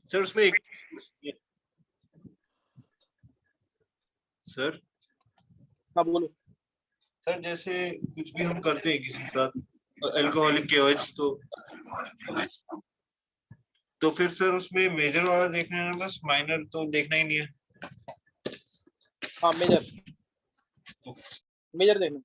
Sir उसमें एक sir हाँ बोलो। सर जैसे कुछ भी हम करते हैं किसी के साथ अल्कोहलिक के वजह तो फिर सर उसमें मेजर वाला देखना है ना, बस माइनर तो देखना ही नहीं है। हाँ मेजर मेजर देखना।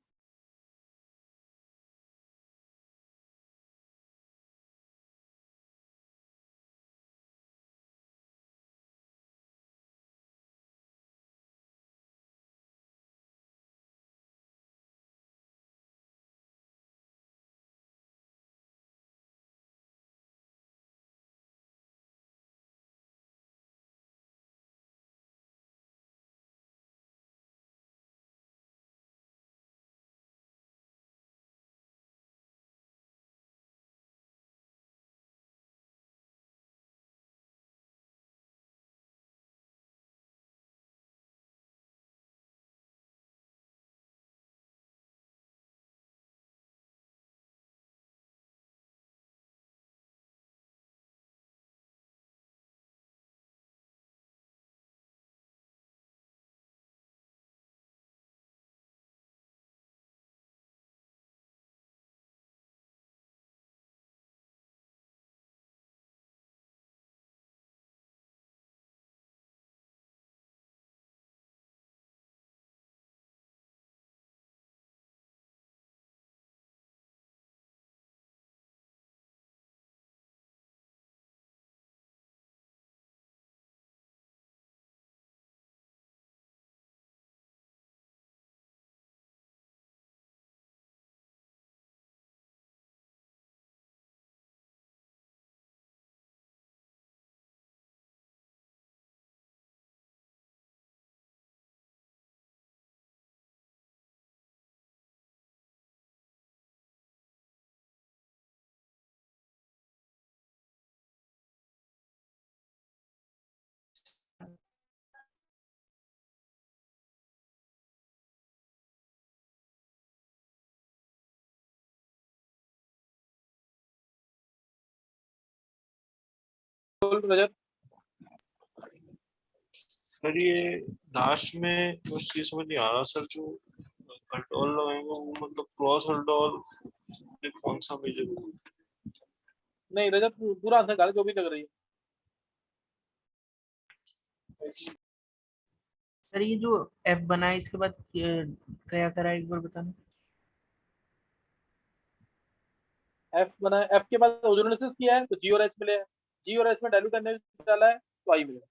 रजत सर ये लास्ट में बस ये समझ नहीं आ रहा सर, जो हल्डोल लगाएंगे वो मतलब क्रॉस हल्डोल कौन सा मेजर? नहीं रजत पूरा आंसर डाल जो भी लग रही है। सर ये जो एफ बना है इसके बाद क्या करा है एक बार बताना। एफ बना है, एफ के बाद ओजोनेसिस किया है तो जी और एच मिले हैं, जी और एच में डाइल्यूट करने डाला है तो आई मिलेगा।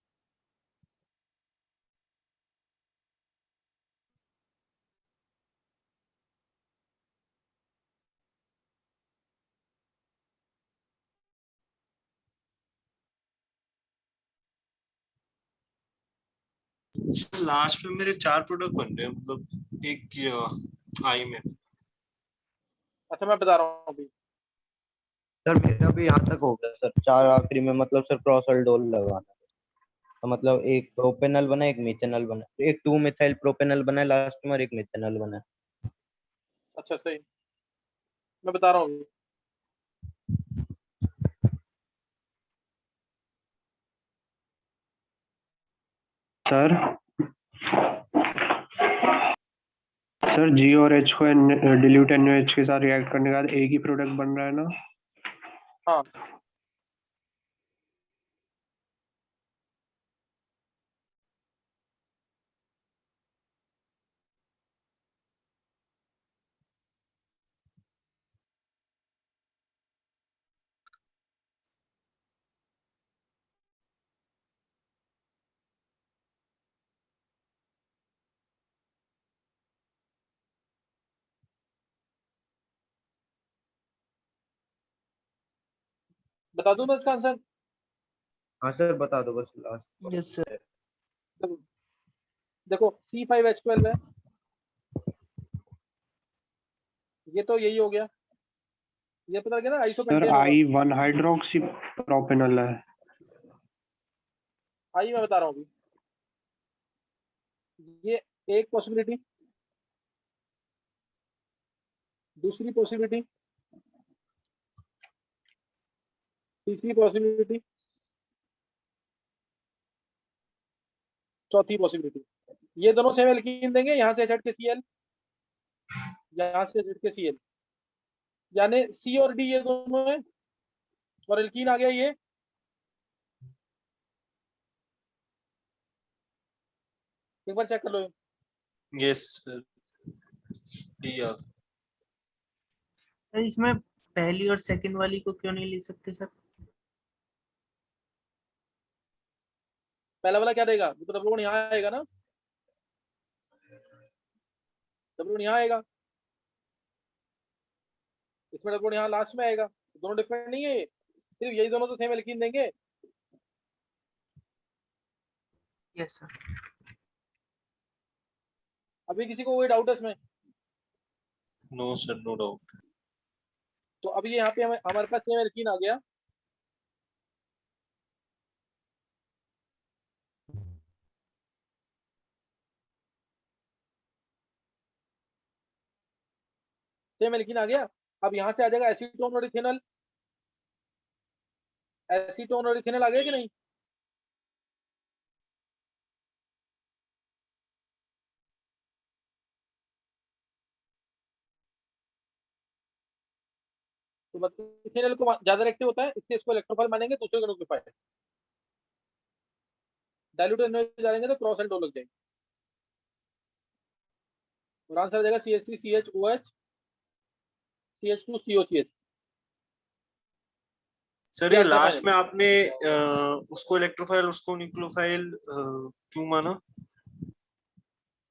लास्ट में मेरे 4 प्रोडक्ट बन रहे हैं, मतलब एक आई में। अच्छा मैं बता रहा हूँ अभी। सर मेरा भी यहाँ तक हो गया सर, 4 आखिरी में मतलब सर क्रॉसल्डोल लगाना है। तो मतलब एक प्रोपेनल बना, एक मिथेनॉल बना, एक 2 मिथाइल प्रोपेनल बना है लास्ट में, और एक मिथेनॉल बना है। अच्छा सही, मैं बता रहा हूँ अभी। सर सर जी और एच को डिल्यूट NaOH के साथ रिएक्ट करने के बाद एक ही प्रोडक्ट बन रहा है ना? हाँ बता दूं मैं इसका आंसर? हाँ सर बता दो बस लास्ट। Yes sir. देखो C5H12 है, ये तो यही हो गया, ये पता लगा ना सर आइसोपेंटेन होगा। I1 हाइड्रोक्सी प्रोपेनल है। आई मैं बता रहा हूँ अभी, ये एक पॉसिबिलिटी, दूसरी पॉसिबिलिटी, तीसरी पॉसिबिलिटी, चौथी पॉसिबिलिटी, ये दोनों सेम एल्कीन देंगे, यहाँ से हट के Cl, यहाँ से हट के Cl, यानी C और D ये दोनों है, और एल्कीन आ गया ये। एक बार चेक कर लो। यस सर, डी आ सर इसमें पहली और सेकंड वाली को क्यों नहीं ले सकते सर? पहला वाला क्या देगा, तो डब्ल्यू यहाँ आएगा ना, डब्ल्यू यहाँ आएगा, इसमें डब्ल्यू यहाँ लास्ट में आएगा, दोनों डिफरेंट नहीं है, सिर्फ यही दोनों तो सेम एल्कीन देंगे। Yes sir. अभी किसी को कोई डाउट है इसमें? No sir, no doubt. तो अभी यहाँ पे हमारे पास सेम एल्कीन आ गया। सेम एल्कीन आ गया। अब यहाँ से आ जाएगा एसीटोन और इथेनॉल, एसीटोन और इथेनॉल आ गया कि नहीं? तो बस इथेनॉल को ज्यादा एक्टिव होता है, इसलिए इसको इलेक्ट्रोफाइल मानेंगे, दूसरे को न्यूक्लियोफाइल। डाइल्यूटेड एनओएच डालेंगे तो क्रॉस एंड डो लग जाएंगे, और आंसर आ जाएगा CH3CHOH CH2COCH। सर ये लास्ट में आपने उसको इलेक्ट्रोफाइल उसको न्यूक्लियोफाइल क्यों माना?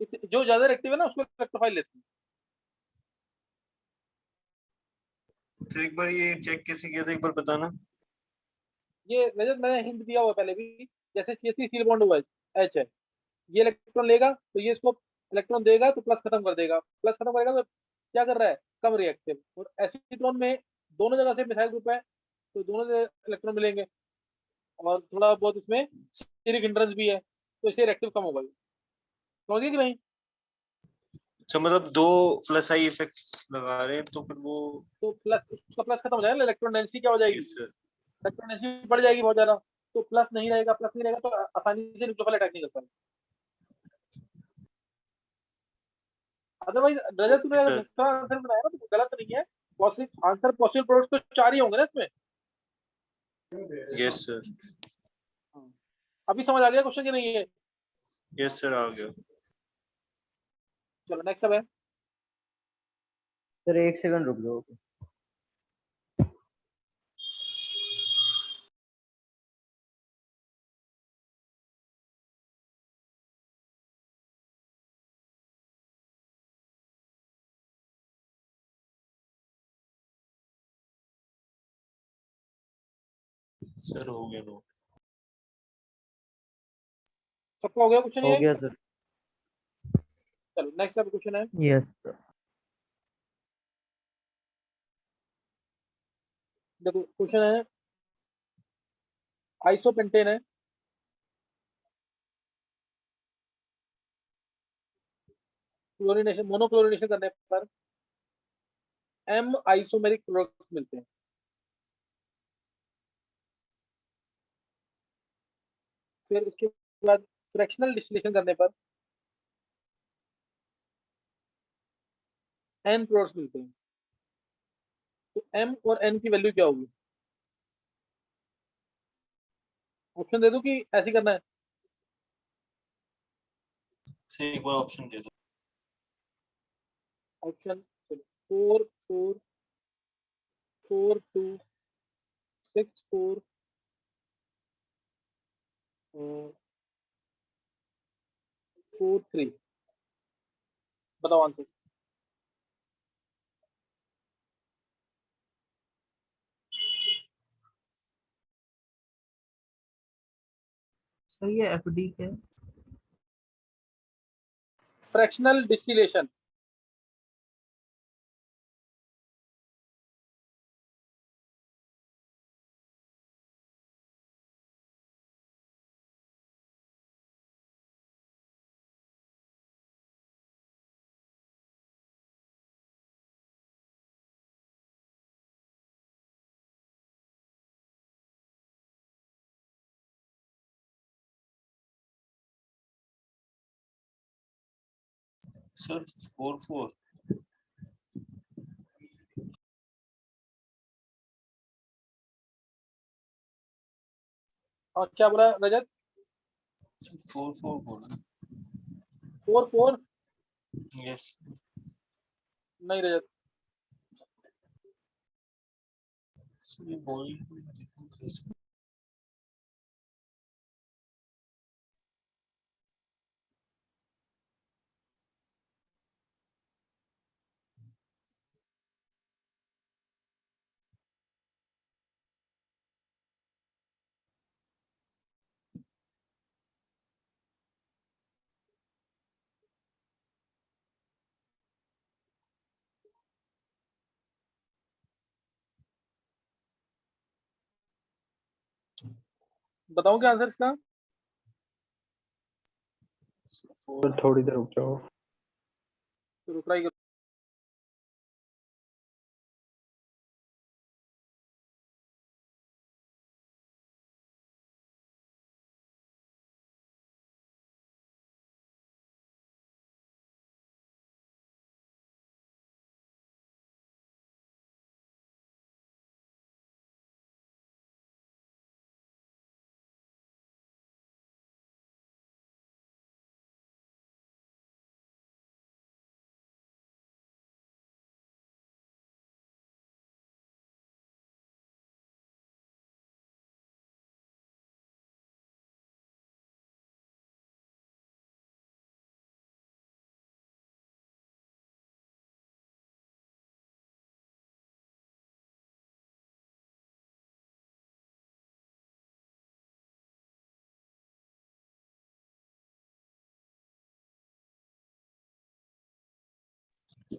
जो ज्यादा एक्टिव है ना उसको इलेक्ट्रोफाइल लेते हैं। सर एक बार ये चेक कैसे किया था, एक बार बताना। ये मैंने हिंट दिया हुआ पहले भी, जैसे CH3 सील बॉन्ड हुआ है H है, ये इलेक्ट्रॉन लेगा तो ये इसको इलेक्ट्रॉन देगा तो प्लस खत्म कर देगा, प्लस खत्म करेगा तो क्या कर रहा है, कम रिएक्टिव। और एसीटोन में दोनों जगह से मिथाइल ग्रुप है, तो दोनों से इलेक्ट्रॉन मिलेंगे, और थोड़ा बहुत इसमें स्टीरिक हिंड्रेंस भी है, तो इससे रिएक्टिव कम होगा। समझिए कि नहीं? अच्छा, मतलब दो प्लस आई इफेक्ट लगा रहे हैं तो फिर वो। तो प्लस, उसका प्लस खत्म हो जाएगा, इलेक्ट्रॉन डेंसिटी क्या हो जाएगी, यस सर। इलेक्ट्रॉन डेंसिटी बढ़ जाएगी बहुत ज्यादा। तो प्लस नहीं रहेगा, प्लस नहीं रहेगा तो आसानी से न्यूक्लियोफाइल अटैक नहीं कर पाएगा। अदरवाइज रजत तुमने अगर सर दूसरा आंसर बनाया ना तो गलत नहीं है, पॉसिबल आंसर पॉसिबल प्रोडक्ट्स तो चार ही होंगे ना इसमें। Yes sir. अभी समझ आ गया क्वेश्चन की नहीं है? यस सर, आ गया। चलो नेक्स्ट अब है। सर एक सेकंड रुक जाओ। सर हो गया नो। सबका हो गया क्वेश्चन हो ये? गया सर। चलो नेक्स्ट अब क्वेश्चन है। Yes sir. देखो क्वेश्चन है, आइसोपेंटेन है, क्लोरीनेशन मोनोक्लोरीनेशन करने पर एम आइसोमेरिक प्रोडक्ट्स मिलते हैं। फिर उसके बाद फ्रैक्शनल डिस्टिलेशन करने पर एन प्रोडक्ट्स मिलते हैं। तो एम और एन की वैल्यू क्या होगी? ऑप्शन दे दूं कि ऐसे करना है? से एक बार ऑप्शन दे दो। ऑप्शन 4 4 4 2 6 4 4 3। बताओ आंसर। सर ये एफडी क्या है? Fractional distillation. सर 4 4 और क्या बोला रजत? 4 4 बोला। 4 4 यस नहीं रजत, सर ये बॉइलिंग पॉइंट देखो कैसे। बताऊं क्या आंसर इसका? सर थोड़ी देर रुक जाओ। तो ट्राई करो।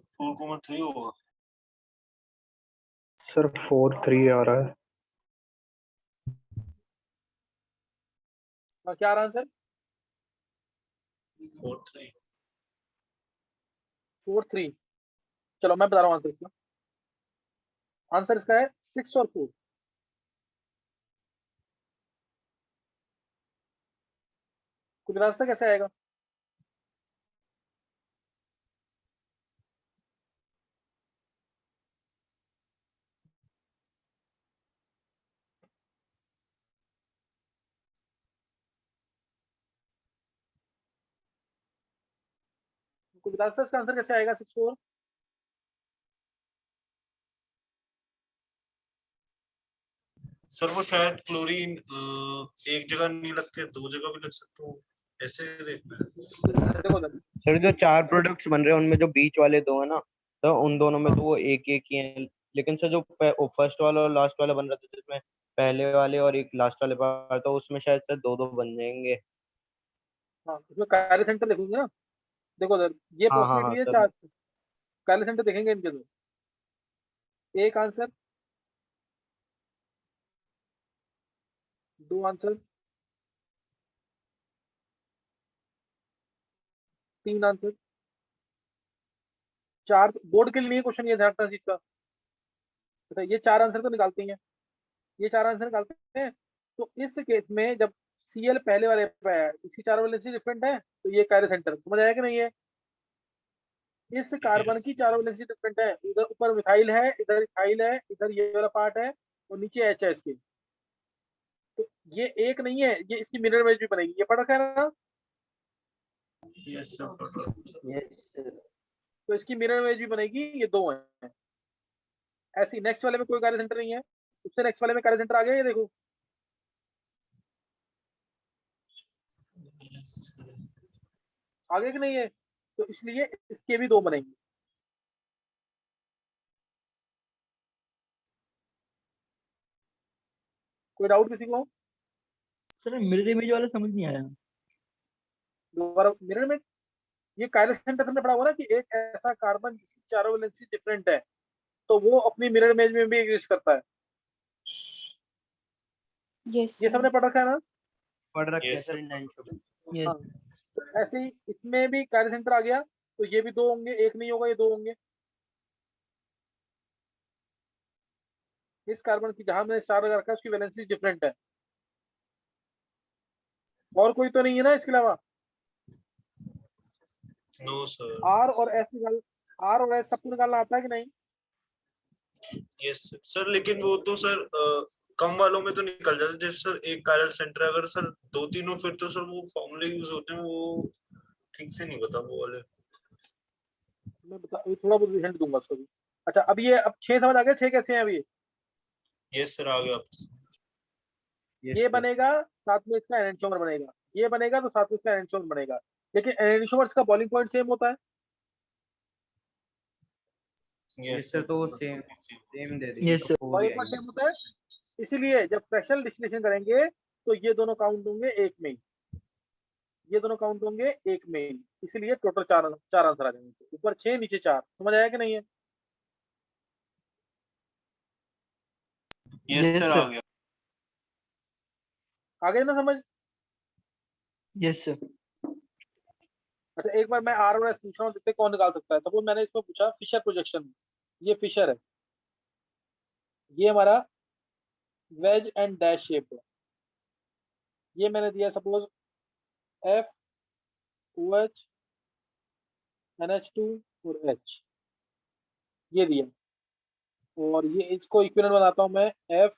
फोर कोमा 3 होगा। सर 4 3 आ रहा है। हाँ, क्या आ रहा आंसर? 4 3 4 3। चलो मैं बता रहा हूँ आंसर इसका। आंसर इसका है 6 और 4। कुछ रास्ता कैसे आएगा? कुछ रास्ता इसका आंसर कैसे आएगा 6 4? सर वो शायद क्लोरीन एक जगह नहीं लग के दो जगह भी लग सकते हो, ऐसे देखना है। देखो उधर। सर जो 4 प्रोडक्ट्स बन रहे हैं उनमें जो बीच वाले 2 है ना, तो उन दोनों में तो वो एक एक ही है। लेकिन सर जो फर्स्ट वाला और लास्ट वाला बन रहा था जिसमें पहले वाले और एक लास्ट वाले पार्ट, तो उसमें शायद सर 2 2 बन जाएंगे। हाँ, इसमें कार्य सेंटर देखोगे ना। देखो उधर, ये हाँ हाँ हाँ पॉसिबिलिटी है सर। 4। कार्य सेंटर देखेंगे इनके दो। एक आंसर, 2 आंसर, 3 आंसर, 4। बोर्ड के लिए क्वेश्चन ये ध्यान रखना चीज का। अच्छा, ये 4 आंसर तो निकालते ही हैं। ये 4 आंसर निकालते हैं। तो इस केस में जब सीएल पहले वाले पे है, इसकी 4 वैलेंसी डिफरेंट है, तो ये कार्य सेंटर समझ आया कि नहीं है? इस कार्बन यस की 4 वैलेंसी डिफरेंट है। इधर ऊपर मिथाइल है, इधर इथाइल है, इधर ये वाला पार्ट है, और नीचे एच है इसके। तो ये एक नहीं है, ये इसकी मिरर इमेज भी बनेगी। ये पढ़ रखा है ना? Yes sir. ये तो इसकी मिरर इमेज भी बनेगी। ये 2 है। ऐसी नेक्स्ट वाले में कोई कार्य सेंटर नहीं है। उससे नेक्स्ट वाले में कार्य सेंटर आ गया, ये देखो। आगे कि नहीं है? तो इसलिए इसके भी 2 बनेंगे। कोई डाउट किसी को? सर मिरर इमेज वाला समझ नहीं आया। दोबारा मिरर इमेज। ये कार्य सेंटर हमने पढ़ा हुआ ना कि एक ऐसा कार्बन जिसकी 4 वैलेंसी डिफरेंट है, तो वो अपनी मिरर इमेज में भी एग्जिस्ट करता है। यस ये सबने पढ़ रखा है ना? पढ़ रखे हैं Yes, सर sir. इन 9 ये हाँ। तो ऐसे ही इसमें भी कार्य सेंटर आ गया, तो ये भी 2 होंगे। एक नहीं होगा, ये 2 होंगे। इस कार्बन की जहां मैंने स्टार लगा रखा है उसकी वैलेंसी डिफरेंट है। और कोई तो नहीं है ना इसके अलावा? No sir. आर और एस सबको निकालना आता है कि नहीं? यस सर, लेकिन वो तो सर कम वालों में तो निकल जाता है। जैसे सर एक कायरल सेंटर, अगर सर दो तीनों, फिर तो सर वो फॉर्मूले यूज होते हैं, वो ठीक से नहीं पता वो वाले। मैं थोड़ा बहुत हिंट दूंगा उसको भी। अच्छा, अब 6 समझ आ गया? 6 कैसे हैं अभी? यस सर, आ गया। ये बनेगा, साथ में इसका एनेंटियोमर बनेगा। ये बनेगा तो साथ में इसका एनेंटियोमर बनेगा। लेकिन एनेंटियोमर्स का बॉइलिंग पॉइंट सेम होता है। यस सर, सर, तो सेम सेम दे देंगे यस तो सर। 4 ही बॉइलिंग पॉइंट आएंगे। सेम होता है, इसीलिए जब फ्रैक्शनल डिस्टिलेशन करेंगे तो ये दोनों काउंट होंगे एक में ही। ये दोनों काउंट होंगे एक में ही, इसीलिए टोटल चार आंसर आ जाएंगे। ऊपर 6 नीचे 4। समझ आया कि नहीं है? यस यस सर, आ सर। गया। आगे ना समझ? Yes sir. अच्छा, एक बार मैं आर और एस पूछ रहा हूँ, देखते हैं कौन निकाल सकता है। सपोज मैंने इसको पूछा फिशर प्रोजेक्शन। ये फिशर है, ये हमारा वेज एंड डैश शेप है। ये मैंने दिया suppose F O H NH2 और H, ये दिया। और ये इसको इक्विवेलेंट बनाता हूं मैं, F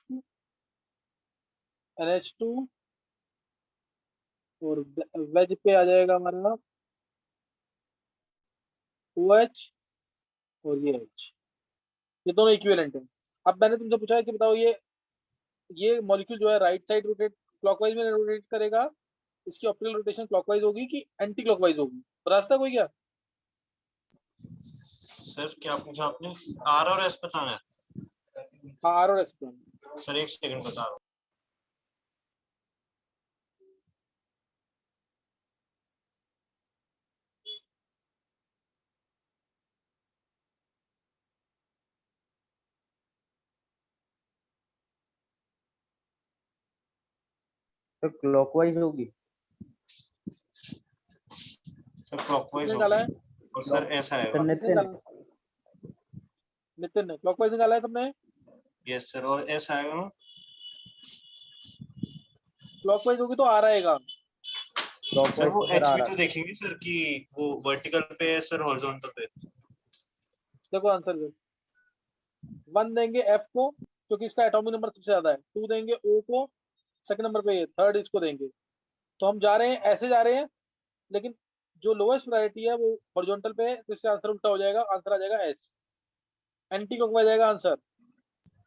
NH2 और वेज पे आ जाएगा हमारा OH और ये H। ये दोनों इक्विवेलेंट है। अब मैंने तुमसे पूछा है कि बताओ ये मॉलिक्यूल जो है राइट साइड रोटेट क्लॉकवाइज में रोटेट करेगा, इसकी ऑप्टिकल रोटेशन क्लॉकवाइज होगी कि एंटी क्लॉकवाइज होगी? रास्ता कोई क्या? सर क्या पूछा आपने? आर और एस बताना है? हाँ, आर और एस पे। सर एक सेकंड बता रहा हूँ। तो क्लॉकवाइज होगी। सर क्लॉकवाइज किसने निकाला है? होगी और सर ऐसा सर आएगा। किसने नितिन, निकाला? नितिन ने क्लॉकवाइज निकाला है सबने? यस सर, और ऐसा आएगा ना? क्लॉकवाइज होगी तो आ रहेगा। सर क्लॉकवाइज वो तो सर एच आ भी रहा तो है। देखेंगे सर कि वो वर्टिकल पे है सर हॉरिजॉन्टल पे। देखो आंसर दे। 1 देंगे एफ को, क्योंकि इसका एटॉमिक नंबर सबसे ज्यादा है। 2 देंगे ओ को, सेकंड नंबर पे ये, थर्ड इसको देंगे। तो हम जा रहे हैं, ऐसे जा रहे हैं, लेकिन जो लोएस्ट प्रायोरिटी है वो हॉरिजॉन्टल पे है, तो इससे आंसर उल्टा हो जाएगा। आंसर आ जाएगा एस, एंटी क्लॉकवाइज आएगा आंसर।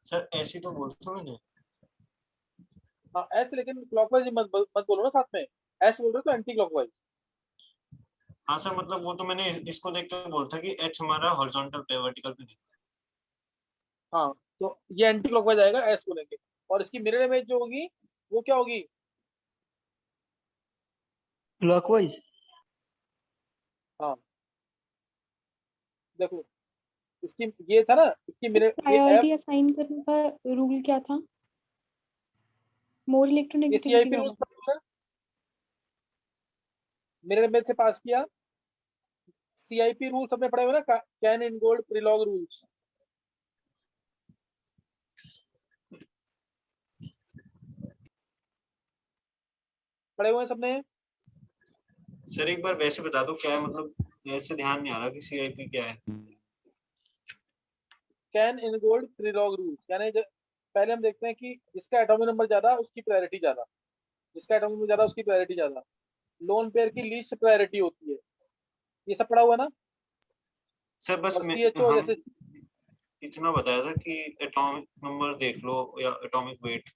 सर ऐसी तो बोलता मैंने। हाँ एस, लेकिन क्लॉकवाइज मत बोलो ना साथ में। एस बोल रहे हो तो एंटी क्लॉकवाइज। हाँ सर, मतलब वो तो मैंने इसको देख के बोलता कि एच हमारा हॉरिजॉन्टल पे, वर्टिकल पे नहीं। हाँ, तो ये एंटी क्लॉकवाइज आएगा, एस बोलेंगे। और इसकी मिरर इमेज जो होगी वो क्या होगी? क्लॉकवाइज। हाँ, देखो इसकी, ये था ना इसकी सर मिरर, ये एफ, प्रायोरिटी असाइन करने का रूल क्या था? मोर ये इलेक्ट्रोनेगेटिविटी CIP रूल वाला। मिरर इमेज से पास किया। CIP रूल सबने पढ़े हुए ना, कैन इन गोल्ड प्रीलॉग रूल्स, पढ़े हुए हैं सबने? सर एक बार वैसे बता दो क्या है, मतलब ऐसे ध्यान नहीं आ रहा कि सीआईपी क्या है। कैन इन गोल्ड प्रीलॉग रूल्स यानी पहले हम देखते हैं कि जिसका एटॉमिक नंबर ज्यादा उसकी प्रायोरिटी ज्यादा, जिसका एटॉमिक नंबर ज्यादा उसकी प्रायोरिटी ज्यादा। लोन पेयर की लीस्ट प्रायोरिटी होती है, ये सब पढ़ा हुआ ना? सर बस और CHO हम जैसे, इतना बताया था कि एटॉमिक नंबर देख लो या एटॉमिक वेट,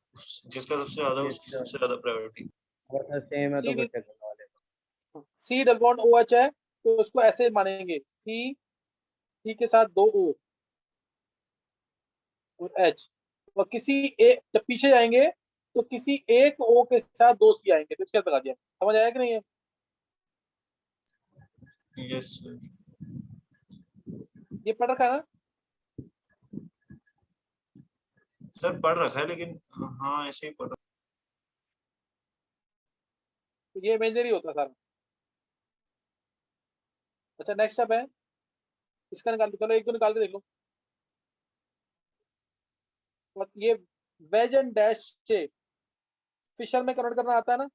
जिसका सबसे ज्यादा ये उसकी सबसे ज्यादा प्रायोरिटी। अगर सर सेम है तो सी फिर सेकंड वाले। सी डबल बॉन्ड OH है तो उसको ऐसे मानेंगे, सी के साथ 2 O और H। और किसी एक, जब पीछे जाएंगे तो किसी एक O के साथ 2 C आएंगे। तो इसके लगा दिया। समझ आया कि नहीं है? Yes sir. ये पढ़ रखा है ना? सर पढ़ रखा है, लेकिन हाँ ऐसे ही पढ़ रखा तो ये इमेजनरी होता है सारा। अच्छा, नेक्स्ट स्टेप है इसका निकाल दो। चलो एक दो निकाल के देख लो। और ये वेज एंड डैश से फिशर में कन्वर्ट करना आता है ना?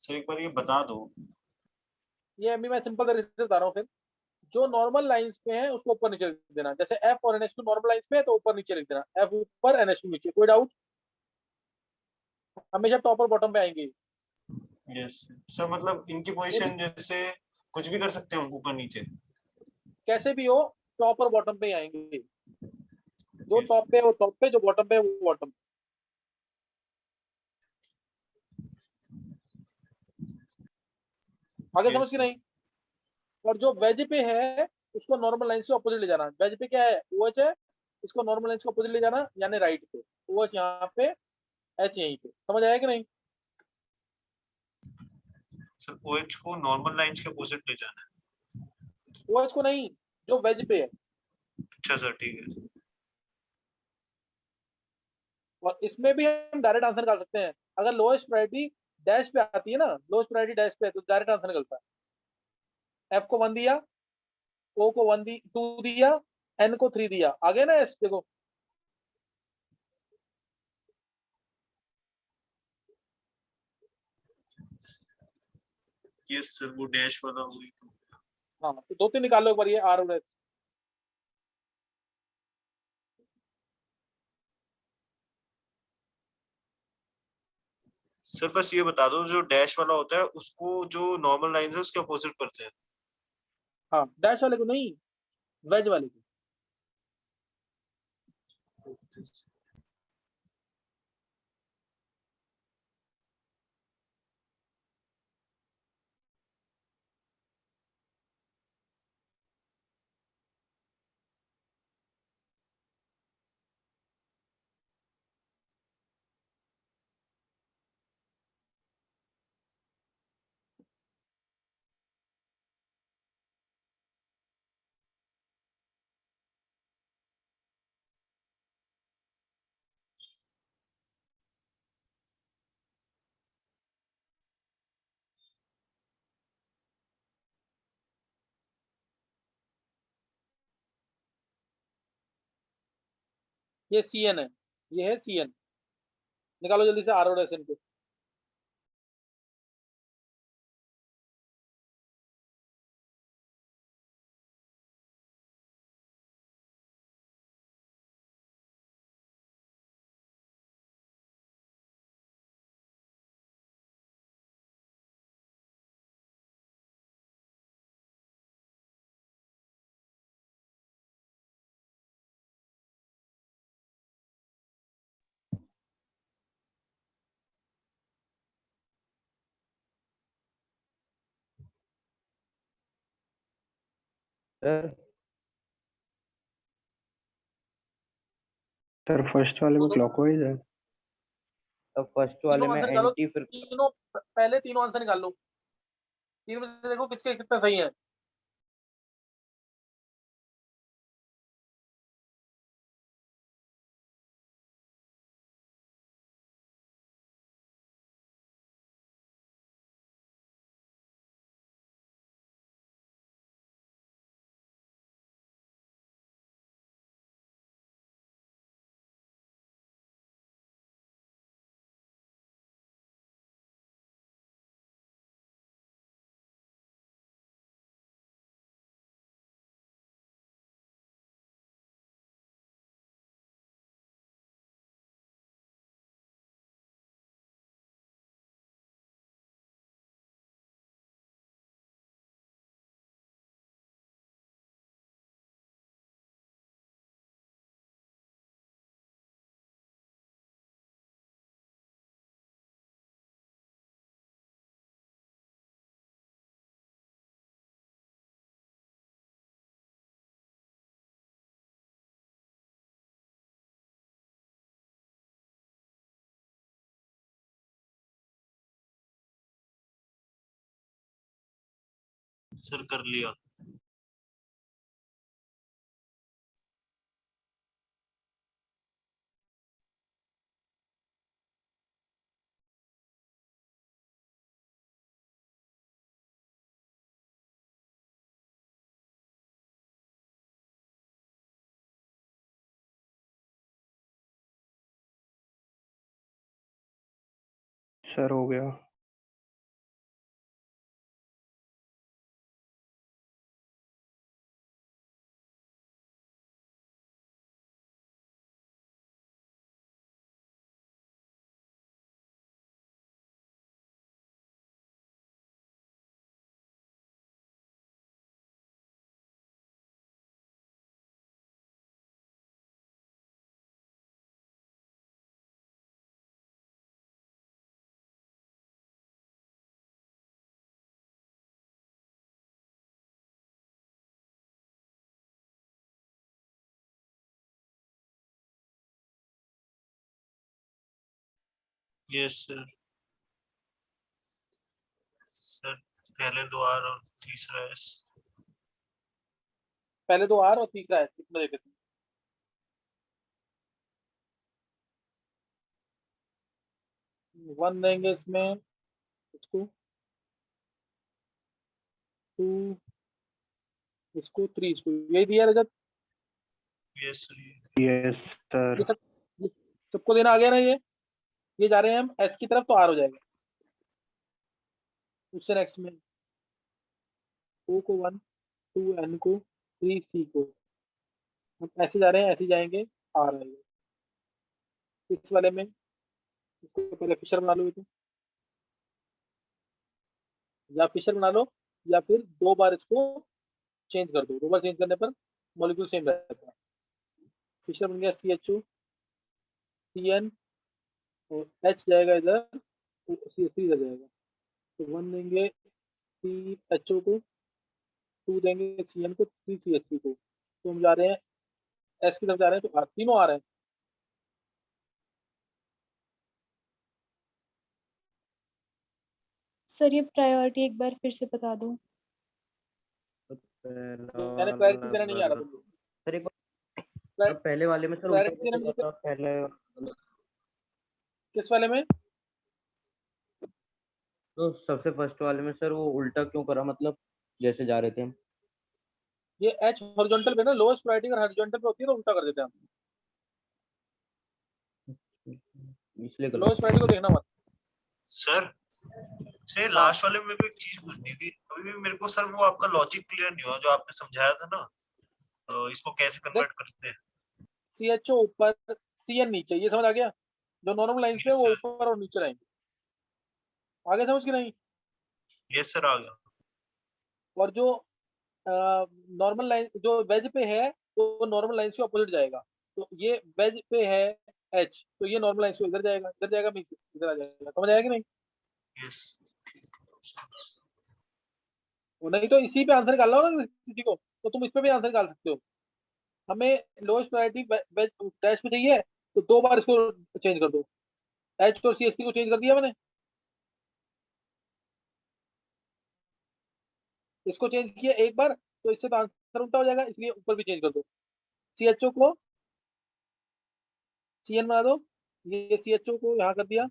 सर एक बार ये बता दो। ये अभी मैं सिंपल तरीके से बता रहा हूँ। फिर जो नॉर्मल लाइंस पे है उसको ऊपर नीचे लिख देना। जैसे एफ और NH2 नॉर्मल लाइंस पे है तो ऊपर नीचे लिख देना, एफ ऊपर NH2 नीचे। कोई डाउट? हमेशा टॉप और बॉटम पे आएंगे। यस सर, मतलब इनकी पोजीशन जैसे कुछ भी कर सकते हैं हम ऊपर नीचे। कैसे भी हो टॉप और बॉटम पे ही आएंगे। जो Yes. टॉप पे है वो टॉप पे, जो बॉटम पे है वो बॉटम पे। आगे समझ Yes, की sir. नहीं? और जो वेज पे है उसको नॉर्मल लाइन से ऑपोजिट ले जाना। वेज पे क्या है? OH है, इसको नॉर्मल लाइन से ऑपोजिट ले जाना, यानी राइट पे। OH यहाँ पे, H यहीं पे। समझ आया कि नहीं? सर OH को नॉर्मल लाइंस के अपोजिट ले जाना OH को नहीं, जो वेज पे है। है। अच्छा सर, ठीक है। और इसमें भी हम डायरेक्ट आंसर निकाल सकते हैं। अगर लोएस्ट प्रायोरिटी डैश पे आती है ना, लोएस्ट प्रायोरिटी डैश पे है, तो डायरेक्ट आंसर निकलता है। F को 1 दिया, O को 2 दिया, N को 3 दिया, आगे ना S देखो। यस सर, वो डैश वाला हुई तो। हाँ तो 2-3 निकाल लो एक बार, ये R और S। सर बस ये बता दो, जो डैश वाला होता है उसको जो नॉर्मल लाइंस है उसके अपोजिट करते हैं। हाँ डैश वाले को नहीं, वेज वाले को। ये CN है, ये है CN। निकालो जल्दी से R और SN को। सर सर फर्स्ट वाले में तो क्लॉकवाइज है। तो फर्स्ट वाले तीनों में आंसर निकालो, एंटी फिर तीनों पहले तीनों आंसर निकाल लो। तीन में से देखो किसके कितना सही है। सर कर लिया। सर हो गया। Yes sir. सर पहले 2 आर और तीसरा एस। पहले 2 आर और तीसरा एस कितना देखे थे? वन देंगे इसमें, इसको 2, इसको 3, इसको यही दिया Rajat. Yes sir. Yes sir. ये सब ये सबको देना आ गया ना? ये जा रहे हैं हम एस की तरफ तो आर हो जाएगा। उससे नेक्स्ट में ओ को 1, 2 एन को, 3 सी को। हम ऐसे जा रहे हैं, ऐसे जाएंगे, आर आएगा। इस वाले में इसको पहले फिशर बना लो, तो या फिशर बना लो या फिर 2 बार इसको चेंज कर दो। 2 बार चेंज करने पर मॉलिक्यूल सेम रहता है। फिशर बन गया CHO, CN और H जाएगा इधर, तो CH3 इधर जाएगा। तो 1 देंगे CHO को, 2 देंगे CN को, 3 CH3 को। तो हम जा रहे हैं S की तरफ जा रहे हैं, तो R तीनों आ रहे हैं। सर ये प्रायोरिटी एक बार फिर से बता दो। मैंने प्रायोरिटी देना नहीं आ रहा तुम लोग। सर एक बार पहले वाले में सर उल्टा प्रायोरिटी देना कैसे मुझे था पहले? किस वाले में? तो सबसे फर्स्ट वाले में सर वो उल्टा क्यों करा, मतलब जैसे जा रहे थे हम? ये H हॉरिजॉन्टल पे ना, लोएस्ट प्रायोरिटी अगर हॉरिजॉन्टल पे होती है तो उल्टा कर देते हैं हम। इसलिए गलत। लोएस्ट प्रायोरिटी को देखना मत। सर से लास्ट वाले में मेरे को एक चीज पूछनी थी अभी भी मेरे को सर, वो आपका लॉजिक क्लियर नहीं हुआ जो आपने समझाया था ना, तो इसको कैसे कन्वर्ट करते हैं? CHO ऊपर, CN नीचे, ये समझ आ गया? जो नॉर्मल लाइंस पे यस वो सर। ऊपर और नीचे रहेंगे। आगे समझ के नहीं? यस सर आ गया। और जो नॉर्मल लाइन जो वेज पे है वो नॉर्मल लाइंस के ऑपोजिट जाएगा। तो ये वेज पे है H, तो ये नॉर्मल लाइंस को इधर जाएगा, इधर जाएगा, इधर आ जाएगा। समझ आया कि नहीं? यस। वो नहीं तो इसी पे आंसर निकालना होगा ना किसी को, तो तुम इस पे भी आंसर निकाल सकते हो। हमें लोएस्ट प्रायोरिटी डैश पे चाहिए, तो 2 बार इसको चेंज कर दो। H और CH3 को चेंज कर दिया मैंने, इसको चेंज किया एक बार, तो इससे तो आंसर उल्टा हो जाएगा, इसलिए ऊपर भी चेंज कर दो। CHO को CN बना दो, ये CHO को यहाँ कर दिया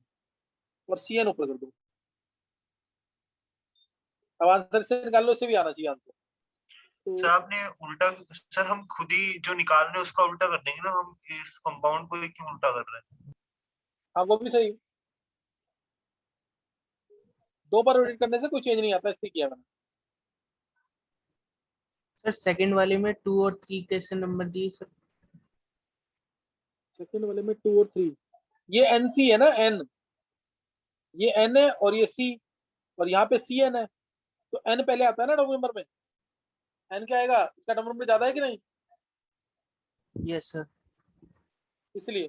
और CN ऊपर कर दो। अब आंसर से निकाल लो, इससे भी आना चाहिए आंसर। तो सर आपने उल्टा, सर हम खुद ही जो निकाल रहे हैं उसका उल्टा कर देंगे ना, हम इस कंपाउंड को ही क्यों उल्टा कर रहे हैं? हाँ वो भी सही। 2 बार रोटेट करने से कोई चेंज नहीं आता, इसलिए किया मैंने। सर सेकंड वाले में 2 और 3 कैसे नंबर दिए सर? सेकंड वाले में 2 और 3, ये NC है ना, N, ये N है और ये C, और यहाँ पे CN है, तो N पहले आता है ना डबल नंबर में। N क्या आएगा, इसका डबल नंबर ज्यादा है कि नहीं? Yes sir. इसलिए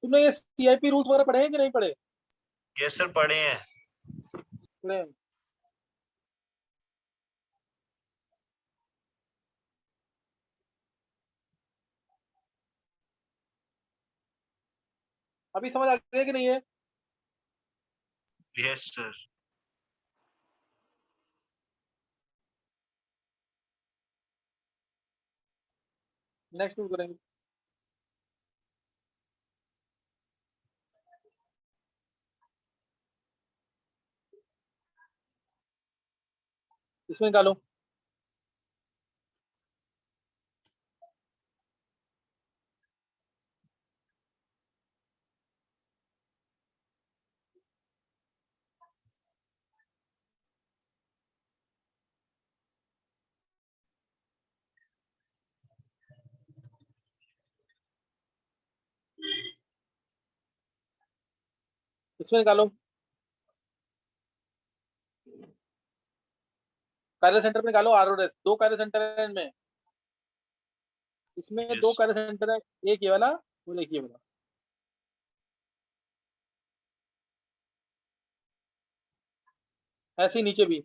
तुमने ये CIP रूल्स वगैरह पढ़े हैं कि नहीं पढ़े? यस सर पढ़े हैं। पढ़े हैं। अभी समझ आ गया कि नहीं है? Yes sir. नेक्स्ट में करेंगे। इसमें निकालो। इसमें निकालो। कार्य सेंटर में निकालो R और S, 2 कार्य सेंटर है इनमें। इसमें 2 यस कार्य सेंटर है, एक ये वाला और एक ये वाला। ऐसे ही नीचे भी